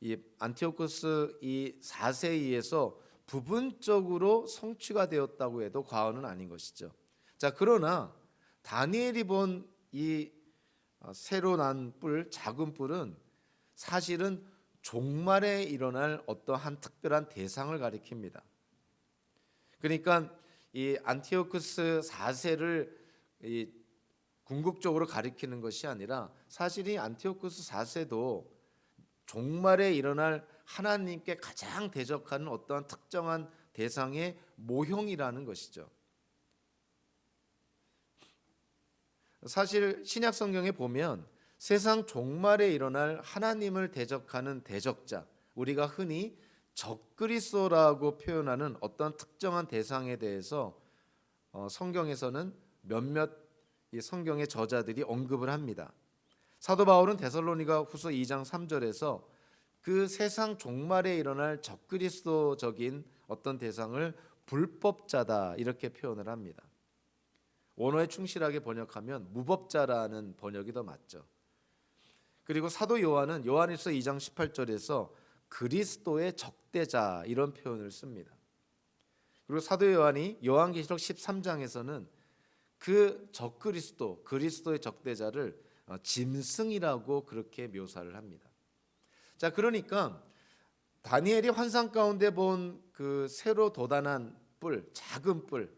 이 안티오쿠스 이 4세에 의해서 부분적으로 성취가 되었다고 해도 과언은 아닌 것이죠. 자, 그러나 다니엘이 본 이 새로 난 뿔, 작은 뿔은 사실은 종말에 일어날 어떠한 특별한 대상을 가리킵니다. 그러니까 이 안티오쿠스 4세를 이 궁극적으로 가리키는 것이 아니라 사실 이 안티오쿠스 4세도 종말에 일어날 하나님께 가장 대적하는 어떠한 특정한 대상의 모형이라는 것이죠. 사실 신약 성경에 보면 세상 종말에 일어날 하나님을 대적하는 대적자, 우리가 흔히 적그리스도라고 표현하는 어떤 특정한 대상에 대해서 성경에서는 몇몇 이 성경의 저자들이 언급을 합니다. 사도 바울은 데살로니가 후서 2장 3절에서 그 세상 종말에 일어날 적그리스도적인 어떤 대상을 불법자다 이렇게 표현을 합니다. 원어에 충실하게 번역하면 무법자라는 번역이 더 맞죠. 그리고 사도 요한은 요한일서 2장 18절에서 그리스도의 적대자 이런 표현을 씁니다. 그리고 사도 요한이 요한계시록 13장에서는 그 적그리스도, 그리스도의 적대자를 짐승이라고 그렇게 묘사를 합니다. 자, 그러니까 다니엘이 환상 가운데 본 그 새로 돋아난 뿔, 작은 뿔,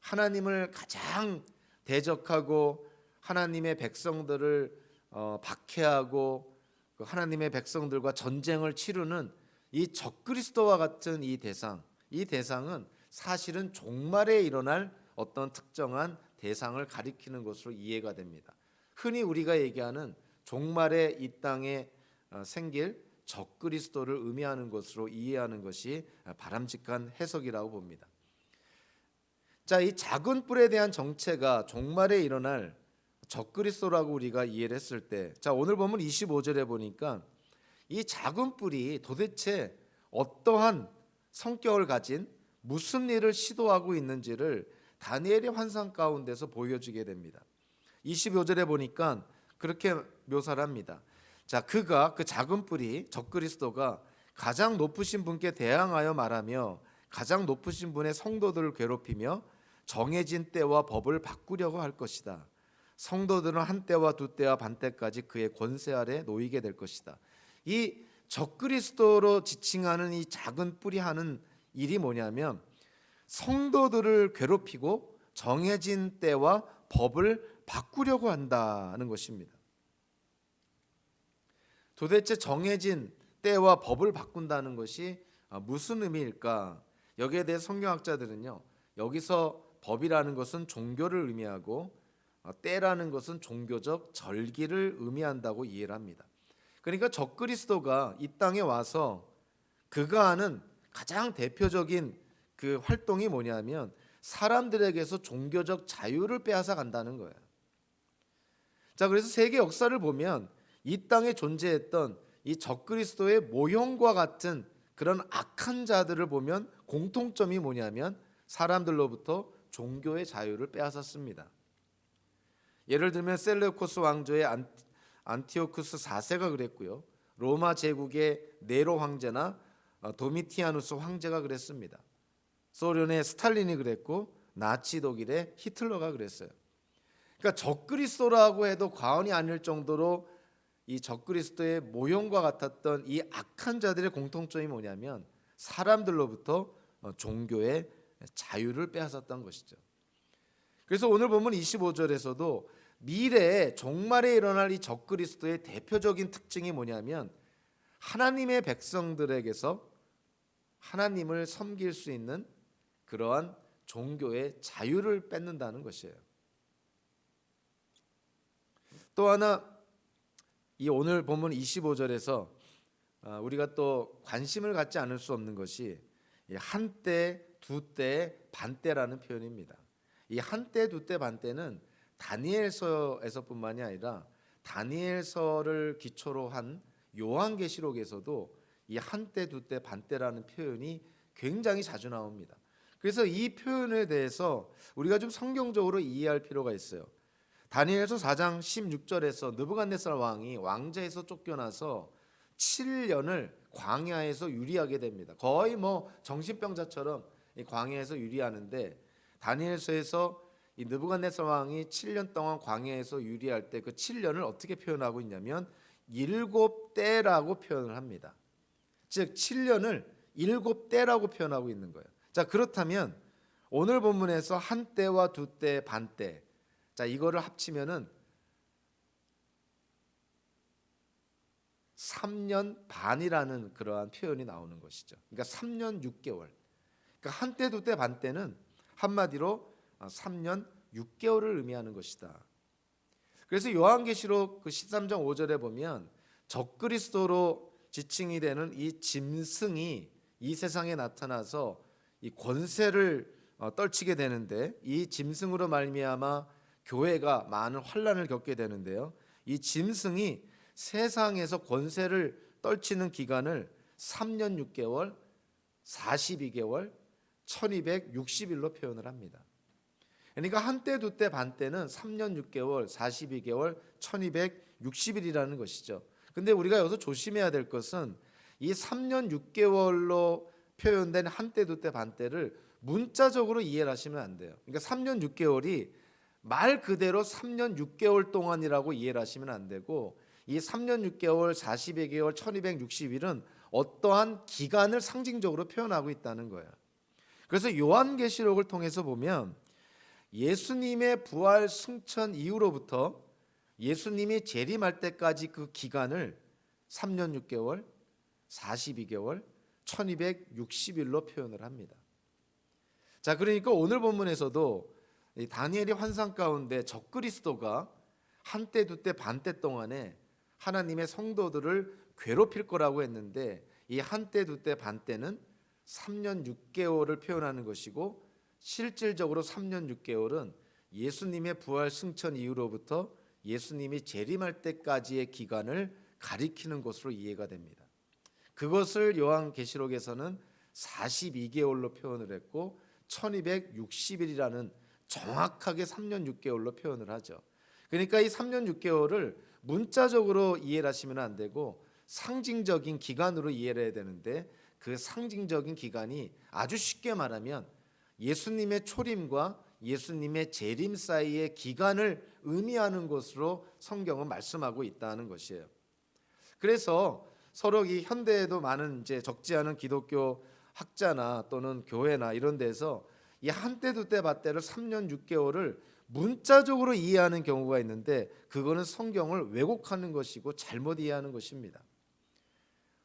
하나님을 가장 대적하고 하나님의 백성들을 박해하고 하나님의 백성들과 전쟁을 치르는 이 적그리스도와 같은 이 대상은 사실은 종말에 일어날 어떤 특정한 대상을 가리키는 것으로 이해가 됩니다. 흔히 우리가 얘기하는 종말에 이 땅에 생길 적그리스도를 의미하는 것으로 이해하는 것이 바람직한 해석이라고 봅니다. 자, 이 작은 뿔에 대한 정체가 종말에 일어날 적그리스도라고 우리가 이해를 했을 때, 자, 오늘 보면 25절에 보니까 이 작은 뿔이 도대체 어떠한 성격을 가진 무슨 일을 시도하고 있는지를 다니엘의 환상 가운데서 보여주게 됩니다. 25절에 보니까 그렇게 묘사를 합니다. 자, 그가 그 작은 뿔이 적그리스도가 가장 높으신 분께 대항하여 말하며 가장 높으신 분의 성도들을 괴롭히며 정해진 때와 법을 바꾸려고 할 것이다. 성도들은 한 때와 두 때와 반 때까지 그의 권세 아래 놓이게 될 것이다. 이 적그리스도로 지칭하는 이 작은 뿔이 하는 일이 뭐냐면 성도들을 괴롭히고 정해진 때와 법을 바꾸려고 한다는 것입니다. 도대체 정해진 때와 법을 바꾼다는 것이 무슨 의미일까? 여기에 대해 성경학자들은요, 여기서 법이라는 것은 종교를 의미하고 때라는 것은 종교적 절기를 의미한다고 이해를 합니다. 그러니까 적그리스도가 이 땅에 와서 그가 하는 가장 대표적인 그 활동이 뭐냐면 사람들에게서 종교적 자유를 빼앗아 간다는 거예요. 자, 그래서 세계 역사를 보면 이 땅에 존재했던 이 적그리스도의 모형과 같은 그런 악한 자들을 보면 공통점이 뭐냐면 사람들로부터 종교의 자유를 빼앗았습니다. 예를 들면 셀레우코스 왕조의 안티오쿠스 4세가 그랬고요. 로마 제국의 네로 황제나 도미티아누스 황제가 그랬습니다. 소련의 스탈린이 그랬고 나치 독일의 히틀러가 그랬어요. 그러니까 적그리스도라고 해도 과언이 아닐 정도로 이 적그리스도의 모형과 같았던 이 악한 자들의 공통점이 뭐냐면 사람들로부터 종교의 자유를 빼앗았던 것이죠. 그래서 오늘 보면 25절에서도 미래에 종말에 일어날 이 적그리스도의 대표적인 특징이 뭐냐면 하나님의 백성들에게서 하나님을 섬길 수 있는 그러한 종교의 자유를 뺏는다는 것이에요. 또 하나 이 오늘 본문 25절에서 우리가 또 관심을 갖지 않을 수 없는 것이 한때, 두때, 반때라는 표현입니다. 이 한때, 두때, 반때는 다니엘서에서뿐만이 아니라 다니엘서를 기초로 한 요한계시록에서도 이 한때, 두때, 반때라는 표현이 굉장히 자주 나옵니다. 그래서 이 표현에 대해서 우리가 좀 성경적으로 이해할 필요가 있어요. 다니엘서 4장 16절에서 느부갓네살 왕이 왕좌에서 쫓겨나서 7년을 광야에서 유리하게 됩니다. 거의 뭐 정신병자처럼 이 광야에서 유리하는데 다니엘서에서 이 느부갓네살 왕이 7년 동안 광야에서 유리할 때 그 7년을 어떻게 표현하고 있냐면 7때라고 표현을 합니다. 즉 7년을 7때라고 표현하고 있는 거예요. 자, 그렇다면 오늘 본문에서 한 때와 두 때, 반 때, 자, 이거를 합치면은 3년 반이라는 그러한 표현이 나오는 것이죠. 그러니까 3년 6개월. 그러니까 한 때, 두 때, 반 때는 한마디로 3년 6개월을 의미하는 것이다. 그래서 요한계시록 그 13장 5절에 보면 적그리스도로 지칭이 되는 이 짐승이 이 세상에 나타나서 이 권세를 떨치게 되는데, 이 짐승으로 말미암아 교회가 많은 환난을 겪게 되는데요. 이 짐승이 세상에서 권세를 떨치는 기간을 3년 6개월, 42개월, 1260일로 표현을 합니다. 그러니까 한때, 두때, 반때는 3년 6개월, 42개월, 1260일이라는 것이죠. 근데 우리가 여기서 조심해야 될 것은 이 3년 6개월로 표현된 한때, 두때, 반때를 문자적으로 이해를 하시면 안 돼요. 그러니까 3년 6개월이 말 그대로 3년 6개월 동안이라고 이해를 하시면 안 되고, 이 3년 6개월, 42개월, 1260일은 어떠한 기간을 상징적으로 표현하고 있다는 거예요. 그래서 요한계시록을 통해서 보면 예수님의 부활 승천 이후로부터 예수님이 재림할 때까지 그 기간을 3년 6개월, 42개월, 1260일로 표현을 합니다. 자, 그러니까 오늘 본문에서도 이 다니엘의 환상 가운데 적그리스도가 한때, 두때, 반때 동안에 하나님의 성도들을 괴롭힐 거라고 했는데, 이 한때, 두때, 반때는 3년 6개월을 표현하는 것이고, 실질적으로 3년 6개월은 예수님의 부활 승천 이후로부터 예수님이 재림할 때까지의 기간을 가리키는 것으로 이해가 됩니다. 그것을 요한계시록에서는 42개월로 표현을 했고 1260일이라는 정확하게 3년 6개월로 표현을 하죠. 그러니까 이 3년 6개월을 문자적으로 이해를 하시면 안 되고 상징적인 기간으로 이해를 해야 되는데, 그 상징적인 기간이 아주 쉽게 말하면 예수님의 초림과 예수님의 재림 사이의 기간을 의미하는 것으로 성경은 말씀하고 있다는 것이에요. 그래서 서로 이 현대에도 많은 이제 적지 않은 기독교 학자나 또는 교회나 이런 데서 이 한때 두때 밭때를 3년 6개월을 문자적으로 이해하는 경우가 있는데, 그거는 성경을 왜곡하는 것이고 잘못 이해하는 것입니다.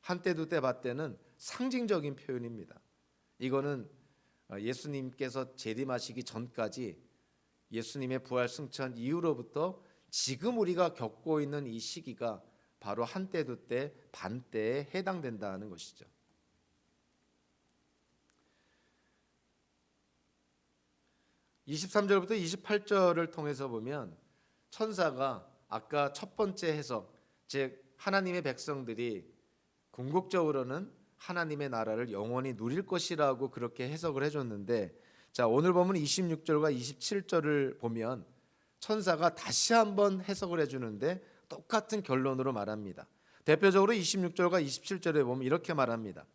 한때 두때 밭때는 상징적인 표현입니다. 이거는 예수님께서 재림하시기 전까지 예수님의 부활 승천 이후로부터 지금 우리가 겪고 있는 이 시기가 바로 한때 두때 반때에 해당된다는 것이죠. (23절부터) (28절을) 통해서 보면 천사가 아까 첫 번째 해석, 즉 하나님의 백성들이 궁극적으로는 하나님의 나라를 영원히 누릴 것이라고 그렇게 해석을 해줬는데, 자, 오늘 보면 26절과 27절을 보면 천사가 다시 한번 해석을 해주는데 똑같은 결론으로 말합니다. 대표적으로 26절과 27절에 보면 이렇게 말합니다.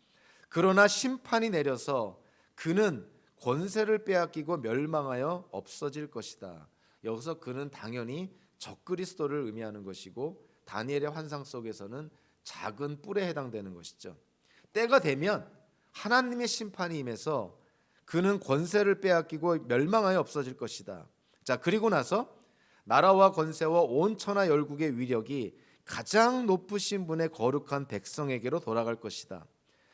그러나 심판이 내려서 그는 권세를 빼앗기고 멸망하여 없어질 것이다. 여기서 그는 당연히 적그리스도를 의미하는 것이고, 다니엘의 환상 속에서는 작은 뿔에 해당되는 것이죠. 때가 되면 하나님의 심판이 임해서 그는 권세를 빼앗기고 멸망하여 없어질 것이다. 자, 그리고 나서 나라와 권세와 온 천하 열국의 위력이 가장 높으신 분의 거룩한 백성에게로 돌아갈 것이다.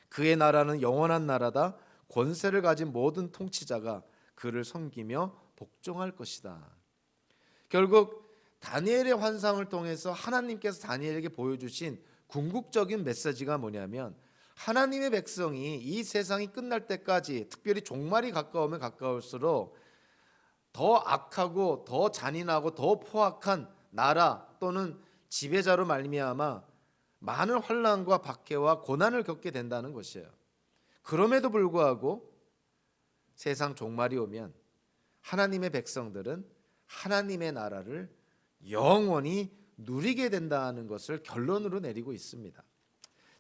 그의 나라는 영원한 나라다. 권세를 가진 모든 통치자가 그를 섬기며 복종할 것이다. 결국 다니엘의 환상을 통해서 하나님께서 다니엘에게 보여주신 궁극적인 메시지가 뭐냐면, 하나님의 백성이 이 세상이 끝날 때까지, 특별히 종말이 가까우면 가까울수록 더 악하고 더 잔인하고 더 포악한 나라 또는 지배자로 말미암아 많은 환난과 박해와 고난을 겪게 된다는 것이에요. 그럼에도 불구하고 세상 종말이 오면 하나님의 백성들은 하나님의 나라를 영원히 누리게 된다는 것을 결론으로 내리고 있습니다.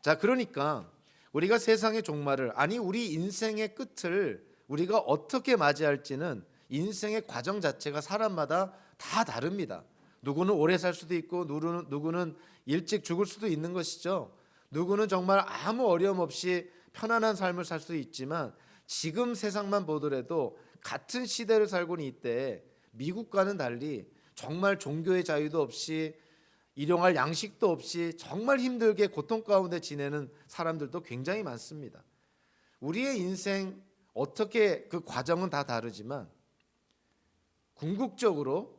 자, 그러니까 우리가 세상의 종말을, 아니 우리 인생의 끝을 우리가 어떻게 맞이할지는 인생의 과정 자체가 사람마다 다 다릅니다. 누구는 오래 살 수도 있고 누구는 일찍 죽을 수도 있는 것이죠. 누구는 정말 아무 어려움 없이 편안한 삶을 살 수 있지만 지금 세상만 보더라도 같은 시대를 살고 있는 이때 미국과는 달리 정말 종교의 자유도 없이 일용할 양식도 없이 정말 힘들게 고통 가운데 지내는 사람들도 굉장히 많습니다. 우리의 인생 어떻게 그 과정은 다 다르지만 궁극적으로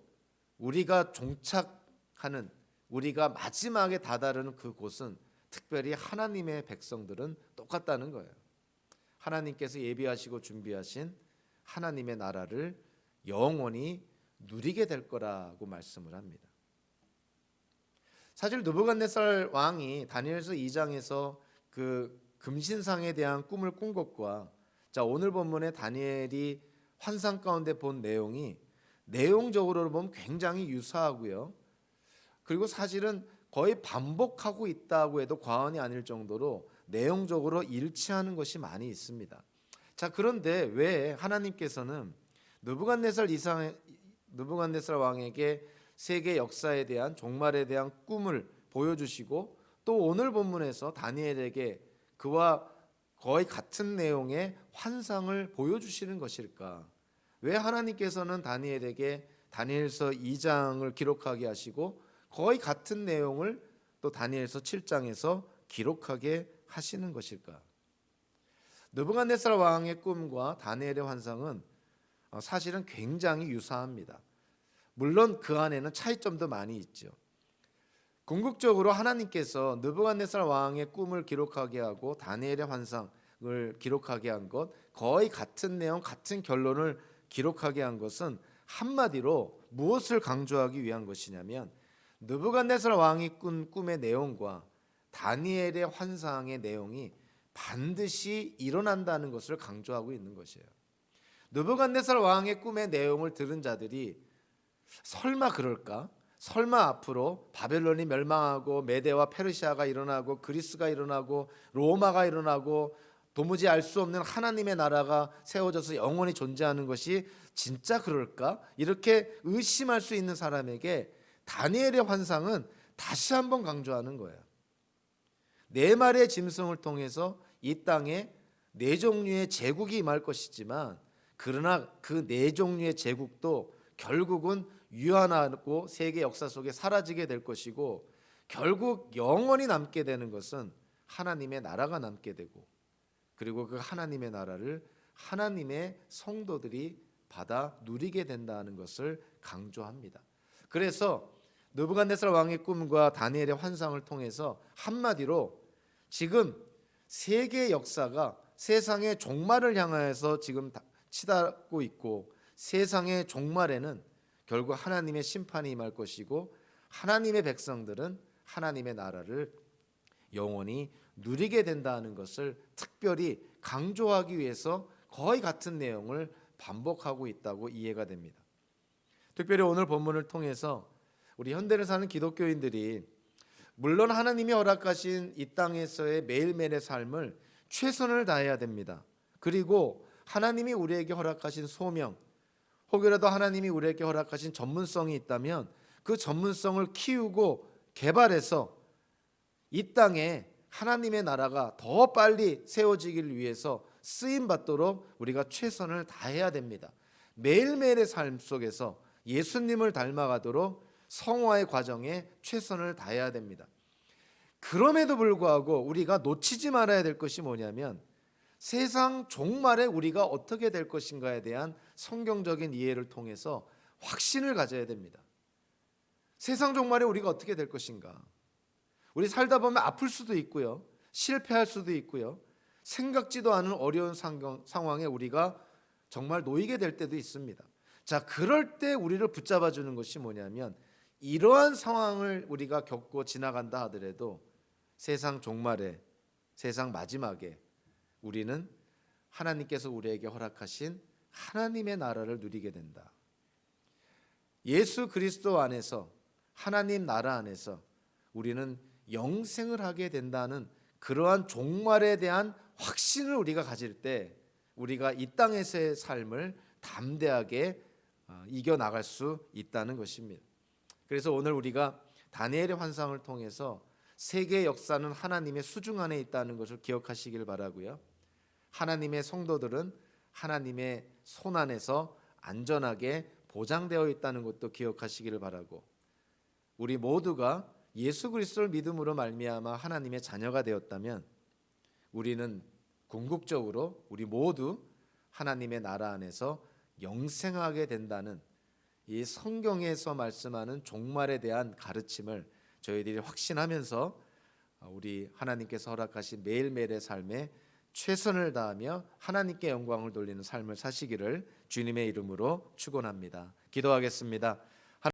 우리가 종착하는 우리가 마지막에 다다르는 그곳은 특별히 하나님의 백성들은 똑같다는 거예요. 하나님께서 예비하시고 준비하신 하나님의 나라를 영원히 누리게 될 거라고 말씀을 합니다. 사실 느부갓네살 왕이 다니엘서 2장에서 그 금신상에 대한 꿈을 꾼 것과 오늘 본문의 다니엘이 환상 가운데 본 내용이 내용적으로 보면 굉장히 유사하고요. 그리고 사실은 거의 반복하고 있다고 해도 과언이 아닐 정도로 내용적으로 일치하는 것이 많이 있습니다. 그런데 왜 하나님께서는 느부갓네살 왕에게 세계 역사에 대한 종말에 대한 꿈을 보여주시고 또 오늘 본문에서 다니엘에게 그와 거의 같은 내용의 환상을 보여주시는 것일까? 왜 하나님께서는 다니엘에게 다니엘서 2장을 기록하게 하시고 거의 같은 내용을 또 다니엘서 7장에서 기록하게 하시는 것일까? 느부갓네살 왕의 꿈과 다니엘의 환상은 사실은 굉장히 유사합니다. 물론 그 안에는 차이점도 많이 있죠. 궁극적으로 하나님께서 느부갓네살 왕의 꿈을 기록하게 하고 다니엘의 환상을 기록하게 한 것, 거의 같은 내용, 같은 결론을 기록하게 한 것은 한마디로 무엇을 강조하기 위한 것이냐면 느부갓네살 왕이 꾼 꿈의 내용과 다니엘의 환상의 내용이 반드시 일어난다는 것을 강조하고 있는 것이에요. 느부갓네살 왕의 꿈의 내용을 들은 자들이 설마 그럴까? 설마 앞으로 바벨론이 멸망하고 메대와 페르시아가 일어나고 그리스가 일어나고 로마가 일어나고 도무지 알 수 없는 하나님의 나라가 세워져서 영원히 존재하는 것이 진짜 그럴까? 이렇게 의심할 수 있는 사람에게 다니엘의 환상은 다시 한번 강조하는 거예요. 네 마리의 짐승을 통해서 이 땅에 네 종류의 제국이 임할 것이지만 그러나 그 네 종류의 제국도 결국은 유한하고 세계 역사 속에 사라지게 될 것이고 결국 영원히 남게 되는 것은 하나님의 나라가 남게 되고 그리고 그 하나님의 나라를 하나님의 성도들이 받아 누리게 된다는 것을 강조합니다. 그래서 느부갓네살 왕의 꿈과 다니엘의 환상을 통해서 한마디로 지금 세계 역사가 세상의 종말을 향하여서 지금 치닫고 있고 세상의 종말에는 결국 하나님의 심판이 임할 것이고 하나님의 백성들은 하나님의 나라를 영원히 누리게 된다는 것을 특별히 강조하기 위해서 거의 같은 내용을 반복하고 있다고 이해가 됩니다. 특별히 오늘 본문을 통해서 우리 현대를 사는 기독교인들이 물론 하나님이 허락하신 이 땅에서의 매일매일의 삶을 최선을 다해야 됩니다. 그리고 하나님이 우리에게 허락하신 소명 혹여라도 하나님이 우리에게 허락하신 전문성이 있다면 그 전문성을 키우고 개발해서 이 땅에 하나님의 나라가 더 빨리 세워지기를 위해서 쓰임받도록 우리가 최선을 다해야 됩니다. 매일매일의 삶 속에서 예수님을 닮아가도록 성화의 과정에 최선을 다해야 됩니다. 그럼에도 불구하고 우리가 놓치지 말아야 될 것이 뭐냐면 세상 종말에 우리가 어떻게 될 것인가에 대한 성경적인 이해를 통해서 확신을 가져야 됩니다. 세상 종말에 우리가 어떻게 될 것인가? 우리 살다 보면 아플 수도 있고요. 실패할 수도 있고요. 생각지도 않은 어려운 상황에 우리가 정말 놓이게 될 때도 있습니다. 그럴 때 우리를 붙잡아 주는 것이 뭐냐면 이러한 상황을 우리가 겪고 지나간다 하더라도 세상 종말에 세상 마지막에 우리는 하나님께서 우리에게 허락하신 하나님의 나라를 누리게 된다. 예수 그리스도 안에서 하나님 나라 안에서 우리는 영생을 하게 된다는 그러한 종말에 대한 확신을 우리가 가질 때 우리가 이 땅에서의 삶을 담대하게 이겨나갈 수 있다는 것입니다. 그래서 오늘 우리가 다니엘의 환상을 통해서 세계 역사는 하나님의 수중 안에 있다는 것을 기억하시길 바라고요. 하나님의 성도들은 하나님의 손 안에서 안전하게 보장되어 있다는 것도 기억하시기를 바라고, 우리 모두가 예수 그리스도를 믿음으로 말미암아 하나님의 자녀가 되었다면 우리는 궁극적으로 우리 모두 하나님의 나라 안에서 영생하게 된다는 이 성경에서 말씀하는 종말에 대한 가르침을 저희들이 확신하면서 우리 하나님께서 허락하신 매일매일의 삶에 최선을 다하며 하나님께 영광을 돌리는 삶을 사시기를 주님의 이름으로 축원합니다. 기도하겠습니다.